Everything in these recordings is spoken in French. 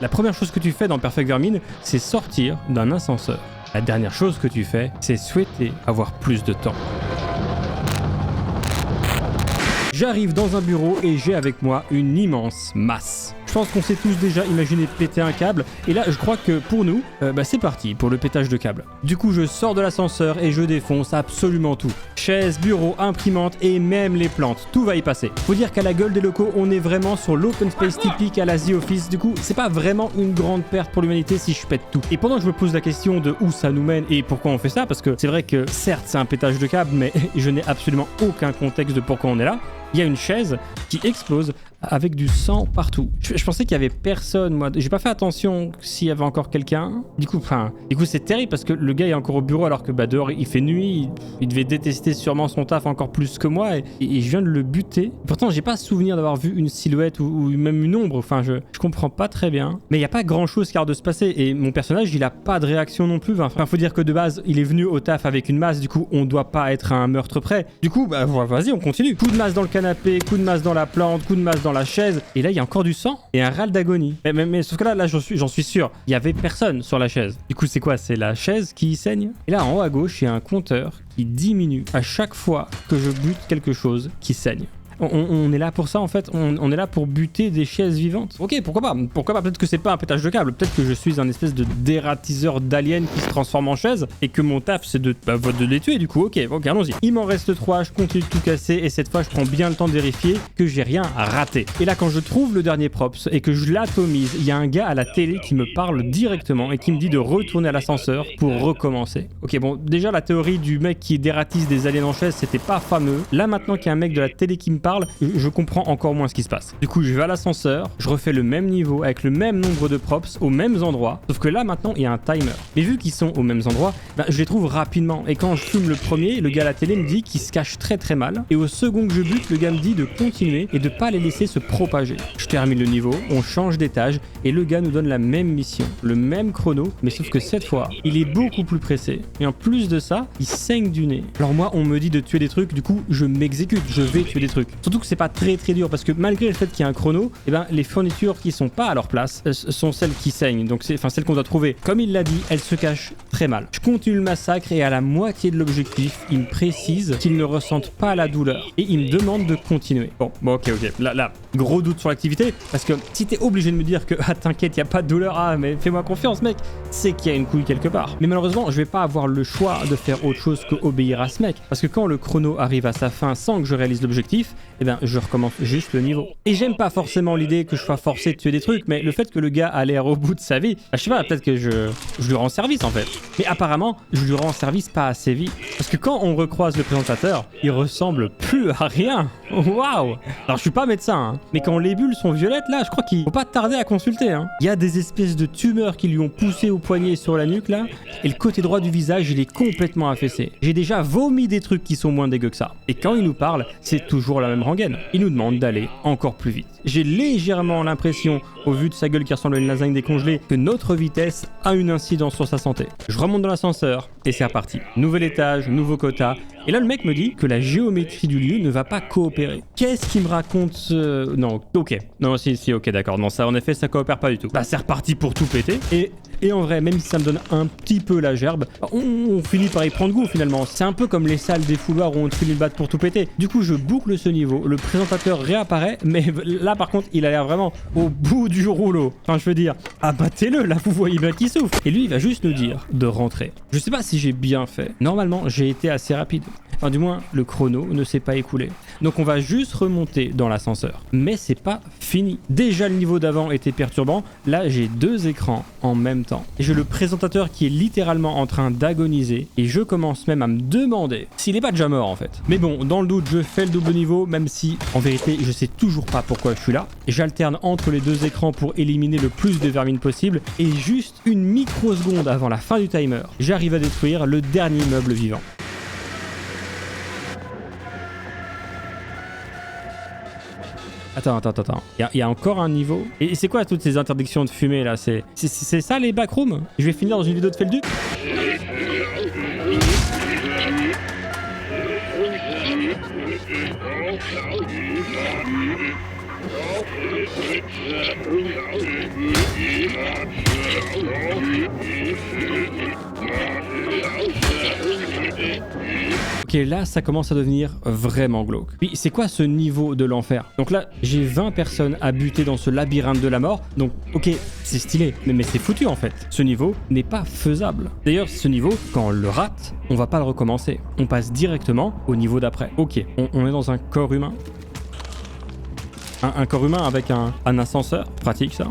La première chose que tu fais dans Perfect Vermin, c'est sortir d'un ascenseur. La dernière chose que tu fais, c'est souhaiter avoir plus de temps. J'arrive dans un bureau et j'ai avec moi une immense masse. Je pense qu'on s'est tous déjà imaginé péter un câble, et là je crois que pour nous, c'est parti pour le pétage de câble. Du coup je sors de l'ascenseur et je défonce absolument tout. Chaises, bureaux, imprimantes et même les plantes, tout va y passer. Faut dire qu'à la gueule des locaux, on est vraiment sur l'open space typique à la The Office, du coup c'est pas vraiment une grande perte pour l'humanité si je pète tout. Et pendant que je me pose la question de où ça nous mène et pourquoi on fait ça, parce que c'est vrai que certes c'est un pétage de câble, mais je n'ai absolument aucun contexte de pourquoi on est là, il y a une chaise qui explose avec du sang partout. Je pensais qu'il y avait personne, moi. J'ai pas fait attention s'il y avait encore quelqu'un. Du coup, c'est terrible parce que le gars est encore au bureau alors que dehors il fait nuit. Il devait détester sûrement son taf encore plus que moi et je viens de le buter. Pourtant, j'ai pas souvenir d'avoir vu une silhouette ou même une ombre. Enfin, je comprends pas très bien. Mais il y a pas grand chose qui a l'air de se passer et mon personnage, il a pas de réaction non plus. Enfin, faut dire que de base, il est venu au taf avec une masse. Du coup, on doit pas être à un meurtre près. Du coup, vas-y, on continue. Coup de masse dans le canapé, coup de masse dans la plante, coup de masse dans la chaise, et là il y a encore du sang et un râle d'agonie. Mais sauf que là j'en suis sûr, il y avait personne sur la chaise. Du coup c'est quoi? C'est la chaise qui saigne. Et là en haut à gauche il y a un compteur qui diminue à chaque fois que je bute quelque chose qui saigne. On est là pour ça en fait, on est là pour buter des chaises vivantes. Ok, pourquoi pas? Peut-être que c'est pas un pétage de câble, peut-être que je suis un espèce de dératiseur d'alien qui se transforme en chaise et que mon taf c'est de les tuer du coup. Ok, allons-y. Il m'en reste 3, je continue de tout casser et cette fois je prends bien le temps de vérifier que j'ai rien à rater. Et là quand je trouve le dernier props et que je l'atomise, il y a un gars à la télé qui me parle directement et qui me dit de retourner à l'ascenseur pour recommencer. Ok, bon, déjà la théorie du mec qui dératise des aliens en chaise c'était pas fameux. Là maintenant qu'il y a un mec de la télé qui me parle, je comprends encore moins ce qui se passe. Du coup, je vais à l'ascenseur, je refais le même niveau avec le même nombre de props aux mêmes endroits, sauf que là maintenant il y a un timer. Mais vu qu'ils sont aux mêmes endroits, je les trouve rapidement. Et quand je fume le premier, le gars à la télé me dit qu'il se cache très très mal. Et au second que je bute, le gars me dit de continuer et de pas les laisser se propager. Je termine le niveau, on change d'étage et le gars nous donne la même mission, le même chrono, mais sauf que cette fois, il est beaucoup plus pressé. Et en plus de ça, il saigne du nez. Alors moi, on me dit de tuer des trucs, du coup, je m'exécute, je vais tuer des trucs. Surtout que c'est pas très dur parce que malgré le fait qu'il y a un chrono, les fournitures qui sont pas à leur place sont celles qui saignent, donc celles qu'on doit trouver. Comme il l'a dit, elles se cachent très mal. Je continue le massacre et à la moitié de l'objectif, il me précise qu'il ne ressente pas la douleur et il me demande de continuer. Bon, ok. Là, gros doute sur l'activité parce que si t'es obligé de me dire que t'inquiète, y a pas de douleur, mais fais-moi confiance mec, c'est qu'il y a une couille quelque part. Mais malheureusement, je vais pas avoir le choix de faire autre chose que obéir à ce mec parce que quand le chrono arrive à sa fin sans que je réalise l'objectif, je recommence juste le niveau. Et j'aime pas forcément l'idée que je sois forcé de tuer des trucs, mais le fait que le gars a l'air au bout de sa vie, je sais pas, peut-être que je lui rends service en fait. Mais apparemment, je lui rends service pas assez vite. Parce que quand on recroise le présentateur, il ressemble plus à rien. Waouh! Alors je suis pas médecin, mais quand les bulles sont violettes, là, je crois qu'il faut pas tarder à consulter. Il y a des espèces de tumeurs qui lui ont poussé au poignet sur la nuque là, et le côté droit du visage, il est complètement affaissé. J'ai déjà vomi des trucs qui sont moins dégueux que ça. Et quand il nous parle, c'est toujours la même rengaine. Il nous demande d'aller encore plus vite. J'ai légèrement l'impression, au vu de sa gueule qui ressemble à une lasagne décongelée, que notre vitesse a une incidence sur sa santé. Je remonte dans l'ascenseur et c'est reparti. Nouvel étage, nouveau quota. Et là le mec me dit que la géométrie du lieu ne va pas coopérer. Qu'est-ce qu'il me raconte Non, ok. Non, si, ok, d'accord. Non, ça en effet, ça coopère pas du tout. C'est reparti pour tout péter. Et en vrai, même si ça me donne un petit peu la gerbe, on finit par y prendre goût finalement. C'est un peu comme les salles des fouloirs où on te finit le battre pour tout péter. Du coup, je boucle ce niveau, le présentateur réapparaît, mais là par contre, il a l'air vraiment au bout du rouleau. Enfin, je veux dire, abattez-le, là vous voyez bien qu'il souffre. Et lui, il va juste nous dire de rentrer. Je sais pas si j'ai bien fait. Normalement, j'ai été assez rapide. Enfin, du moins, le chrono ne s'est pas écoulé. Donc on va juste remonter dans l'ascenseur. Mais c'est pas fini. Déjà, le niveau d'avant était perturbant. Là, j'ai 2 écrans en même temps. Et j'ai le présentateur qui est littéralement en train d'agoniser. Et je commence même à me demander s'il est pas déjà mort en fait. Mais bon, dans le doute, je fais le double niveau, même si en vérité, je sais toujours pas pourquoi je suis là. J'alterne entre les 2 écrans pour éliminer le plus de vermine possible. Et juste une microseconde avant la fin du timer, j'arrive à détruire le dernier meuble vivant. Attends. Il y a encore un niveau. Et c'est quoi toutes ces interdictions de fumée là? C'est ça les backrooms? Je vais finir dans une vidéo de Felduc? Ok, là, ça commence à devenir vraiment glauque. Puis, c'est quoi ce niveau de l'enfer? Donc là, j'ai 20 personnes à buter dans ce labyrinthe de la mort. Donc, ok, c'est stylé, mais c'est foutu en fait. Ce niveau n'est pas faisable. D'ailleurs, ce niveau, quand on le rate, on va pas le recommencer. On passe directement au niveau d'après. Ok, on est dans un corps humain. Un corps humain avec un ascenseur. Pratique ça.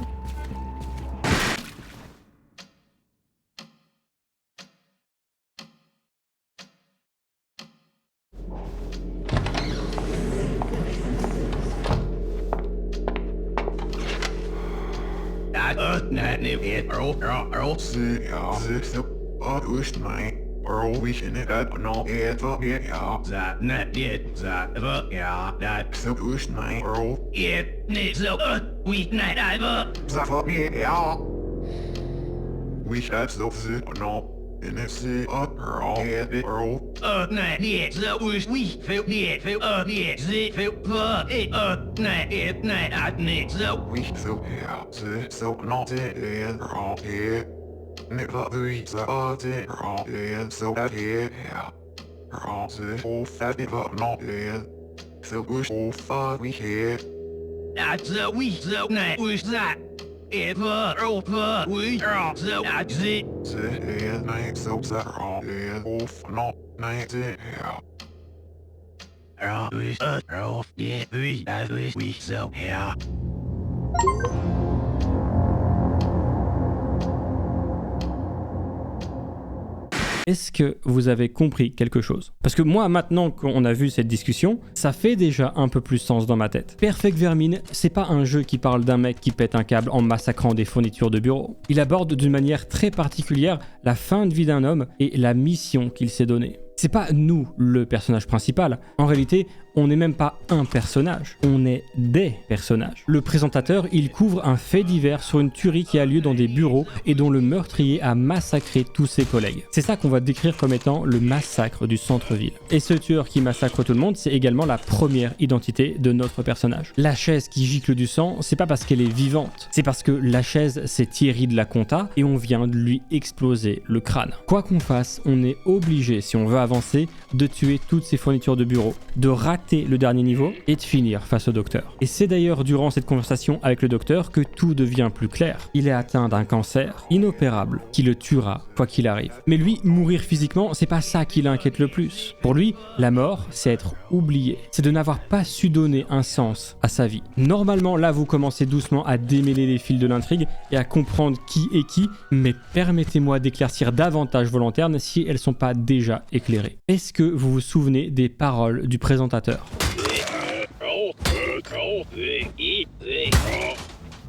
Est-ce que vous avez compris quelque chose? Parce que moi, maintenant qu'on a vu cette discussion, ça fait déjà un peu plus sens dans ma tête. Perfect Vermin, c'est pas un jeu qui parle d'un mec qui pète un câble en massacrant des fournitures de bureau. Il aborde d'une manière très particulière la fin de vie d'un homme et la mission qu'il s'est donnée. C'est pas nous le personnage principal. En réalité, on n'est même pas un personnage, on est des personnages. Le présentateur, il couvre un fait divers sur une tuerie qui a lieu dans des bureaux et dont le meurtrier a massacré tous ses collègues. C'est ça qu'on va décrire comme étant le massacre du centre-ville. Et ce tueur qui massacre tout le monde, c'est également la première identité de notre personnage. La chaise qui gicle du sang, c'est pas parce qu'elle est vivante, c'est parce que la chaise, c'est Thierry de la Conta et on vient de lui exploser le crâne. Quoi qu'on fasse, on est obligé, si on veut avancer, de tuer toutes ces fournitures de bureau, de rater le dernier niveau et de finir face au docteur. Et c'est d'ailleurs durant cette conversation avec le docteur que tout devient plus clair. Il est atteint d'un cancer inopérable qui le tuera quoi qu'il arrive. Mais lui, mourir physiquement, c'est pas ça qui l'inquiète le plus. Pour lui, la mort, c'est être oublié. C'est de n'avoir pas su donner un sens à sa vie. Normalement, là, vous commencez doucement à démêler les fils de l'intrigue et à comprendre qui est qui, mais permettez-moi d'éclaircir davantage vos lanternes si elles sont pas déjà éclairées. Est-ce que vous vous souvenez des paroles du présentateur ?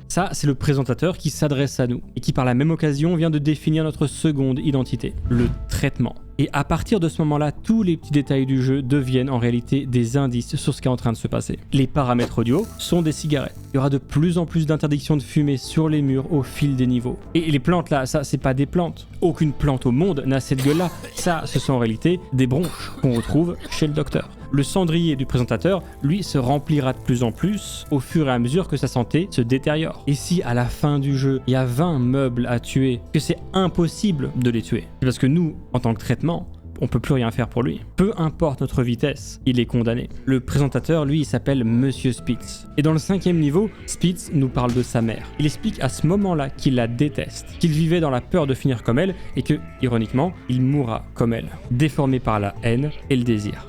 Ça, c'est le présentateur qui s'adresse à nous et qui par la même occasion vient de définir notre seconde identité, le traitement. Et à partir de ce moment-là, tous les petits détails du jeu deviennent en réalité des indices sur ce qui est en train de se passer. Les paramètres audio sont des cigarettes. Il y aura de plus en plus d'interdictions de fumée sur les murs au fil des niveaux. Et les plantes là, ça c'est pas des plantes. Aucune plante au monde n'a cette gueule-là. Ça, ce sont en réalité des bronches qu'on retrouve chez le docteur. Le cendrier du présentateur, lui, se remplira de plus en plus au fur et à mesure que sa santé se détériore. Et si à la fin du jeu, il y a 20 meubles à tuer, que c'est impossible de les tuer, c'est parce que nous, en tant que traitement, on peut plus rien faire pour lui. Peu importe notre vitesse, il est condamné. Le présentateur, lui, il s'appelle Monsieur Spitz. Et dans le 5e niveau, Spitz nous parle de sa mère. Il explique à ce moment-là qu'il la déteste, qu'il vivait dans la peur de finir comme elle et que, ironiquement, il mourra comme elle, déformé par la haine et le désir.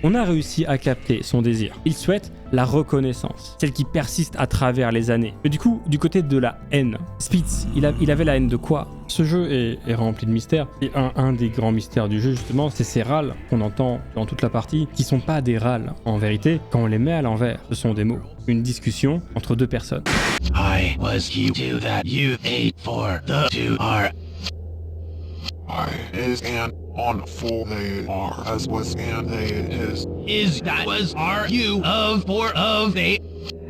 On a réussi à capter son désir. Il souhaite la reconnaissance, celle qui persiste à travers les années. Mais du coup, du côté de la haine, Spitz, il avait la haine de quoi ? Ce jeu est rempli de mystères. Et un des grands mystères du jeu, justement, c'est ces râles qu'on entend dans toute la partie, qui sont pas des râles. En vérité, quand on les met à l'envers, ce sont des mots. Une discussion entre deux personnes. I was you two that you ate for the two are. I is and on full they are as was and they is that was are you of for of they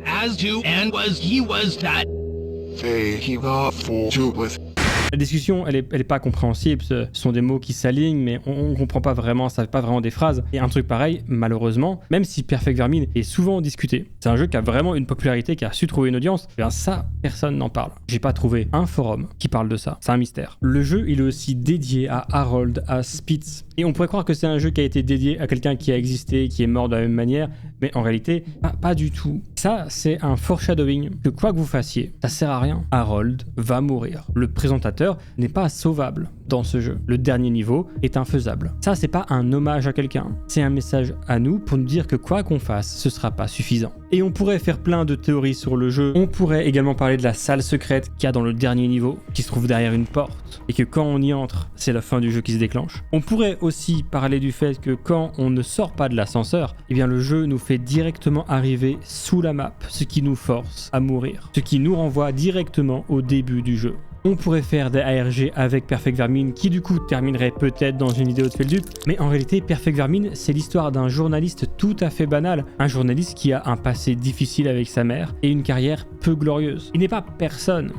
as to and was he was that they he got full to with. La discussion, elle est pas compréhensible, ce sont des mots qui s'alignent, mais on comprend pas vraiment, ça fait pas vraiment des phrases. Et un truc pareil, malheureusement, même si Perfect Vermin est souvent discuté, c'est un jeu qui a vraiment une popularité, qui a su trouver une audience, et bien ça, personne n'en parle. J'ai pas trouvé un forum qui parle de ça, c'est un mystère. Le jeu, il est aussi dédié à Harold, à Spitz, et on pourrait croire que c'est un jeu qui a été dédié à quelqu'un qui a existé, qui est mort de la même manière, mais en réalité, pas du tout. Ça, c'est un foreshadowing, que quoi que vous fassiez, ça sert à rien. Harold va mourir. Le présentateur n'est pas sauvable dans ce jeu. Le dernier niveau est infaisable. Ça, c'est pas un hommage à quelqu'un, c'est un message à nous pour nous dire que quoi qu'on fasse, ce sera pas suffisant. Et on pourrait faire plein de théories sur le jeu. On pourrait également parler de la salle secrète qu'il y a dans le dernier niveau, qui se trouve derrière une porte, et que quand on y entre, c'est la fin du jeu qui se déclenche. On pourrait aussi parler du fait que quand on ne sort pas de l'ascenseur, eh bien le jeu nous fait directement arriver sous la map, ce qui nous force à mourir, ce qui nous renvoie directement au début du jeu. On pourrait faire des ARG avec Perfect Vermin qui du coup terminerait peut-être dans une vidéo de Feldup, mais en réalité Perfect Vermin c'est l'histoire d'un journaliste tout à fait banal, un journaliste qui a un passé difficile avec sa mère et une carrière peu glorieuse. Il n'est pas personne,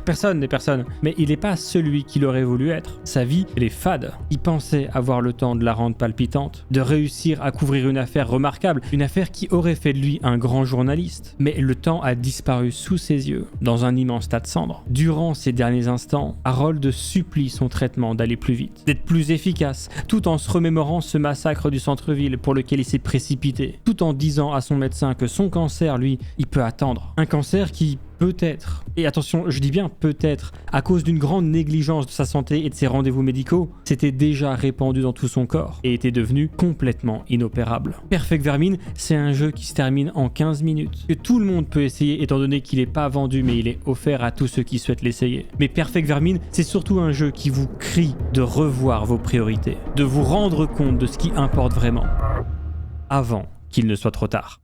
personne n'est personne, mais il n'est pas celui qu'il aurait voulu être. Sa vie elle est fade. Il pensait avoir le temps de la rendre palpitante, de réussir à couvrir une affaire remarquable, une affaire qui aurait fait de lui un grand journaliste, mais le temps a disparu sous ses yeux, dans un immense tas de cendres. Durant ces derniers instants, Harold supplie son traitement d'aller plus vite, d'être plus efficace, tout en se remémorant ce massacre du centre-ville pour lequel il s'est précipité, tout en disant à son médecin que son cancer, lui, il peut attendre. Un cancer qui peut-être, et attention, je dis bien peut-être, à cause d'une grande négligence de sa santé et de ses rendez-vous médicaux, s'était déjà répandu dans tout son corps et était devenu complètement inopérable. Perfect Vermin, c'est un jeu qui se termine en 15 minutes, que tout le monde peut essayer étant donné qu'il n'est pas vendu mais il est offert à tous ceux qui souhaitent l'essayer. Mais Perfect Vermin, c'est surtout un jeu qui vous crie de revoir vos priorités, de vous rendre compte de ce qui importe vraiment, avant qu'il ne soit trop tard.